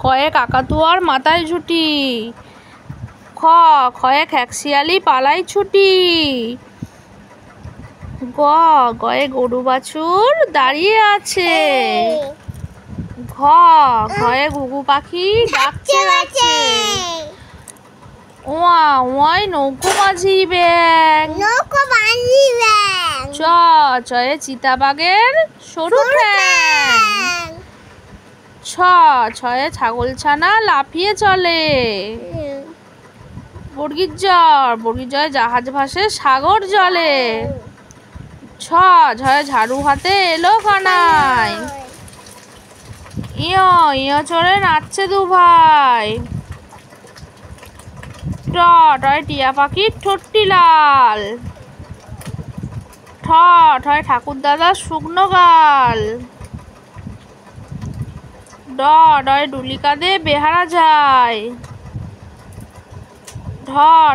কয়ে কাকাতুয়ার মাথায় ঝুঁটি। খয়ে খ্যাকশিয়ালি পালায় ছুটি। গয়ে গরু বাছুর দাঁড়িয়ে আছে। ঘয়ে ঘুঘু পাখি ডাকছে আছে। ওয়াই নৌকো মাঝি ব্যাং। চয়ে চিতাবাঘের সরু ঠ্যাং। ছয়ে ছাগলছানা লাফিয়ে চলে। বর্গীর জয় জাহাজ ভাসে সাগর জলে। ঝয়ে ঝাড়ু হাতে এলো কানাই। ইয় চড়ে নাচছে দু ভাই। টয় টিয়া পাখির ঠোঁটটি লাল। ঠয় ঠাকুর দাদার শুকনো গাল। ডয় ডুলি কাঁধে বেহারা যায়।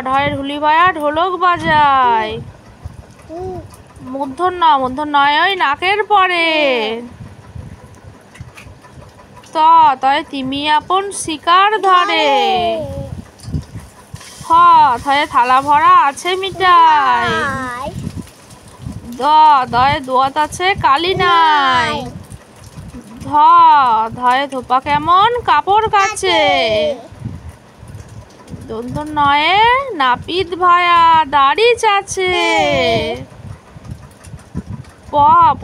ঢয় ঢুলি ভায়া ঢোলক বাজায়। মূর্ধন্যয় ওই নাকের পরে। তয় তিমি আপন শিকার ধরে। থয়ে থালা ভরা আছে মিঠাই। দয়ে দোয়াত আছে কালি নাই। ধয়ে ধোপা কেমন কাপড় কাছে। নয়ে নাপিত ভায়া দাড়ি চাচে।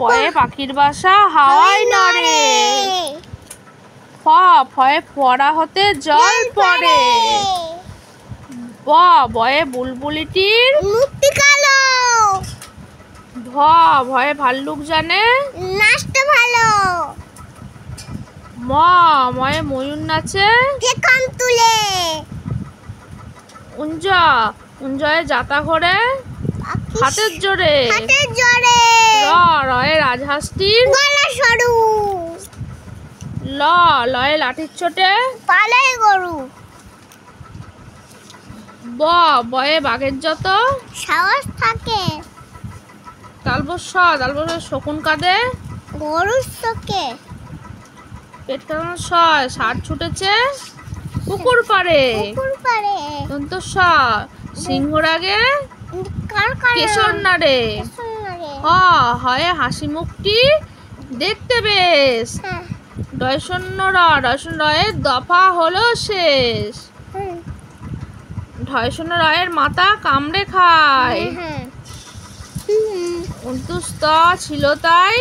পয়ে পাখির বাসা হাওয়ায় নড়ে। ফয়ে ফোয়ারা হতে জল পড়ে। বয়ে বুলবুলিটির মুক্তি কালো। ভয়ে ভাল্লুক জানে নাচতে ভালো। ময়ে ময়ূর নাচে কান তুলে। উঞ্জয়ে জাতা ঘোরে হাতের জোরে। রয়ে রাজহাঁসটির গলা সরু। লয়ে লাঠির চোটে পালায় গরু। বয়ে বাঘের যত সাহস থাকে। তালবস্য শকুন কাঁদে গরুর চোখে। পেট কাটানো ষাট ছুটেছে পুকুর পাড়ে। দন্ত সিংহর আগে কেশর নাড়ে। হয় হাসি মুখটি দেখতে বেশ। ডয়ের দফা হলো শেষ। রয়ের মাথা কামড়ে খায়। ছিল তাই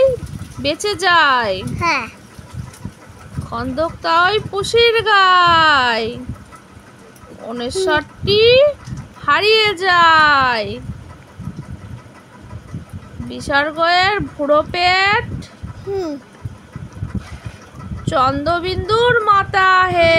বেঁচে যায়। খন্দক তাই পুষির গায়। 69টি হারিয়ে যায়। বিসর্গয়ের ভুড়ো পেট। চন্দ্রবিন্দুর মাথা হে।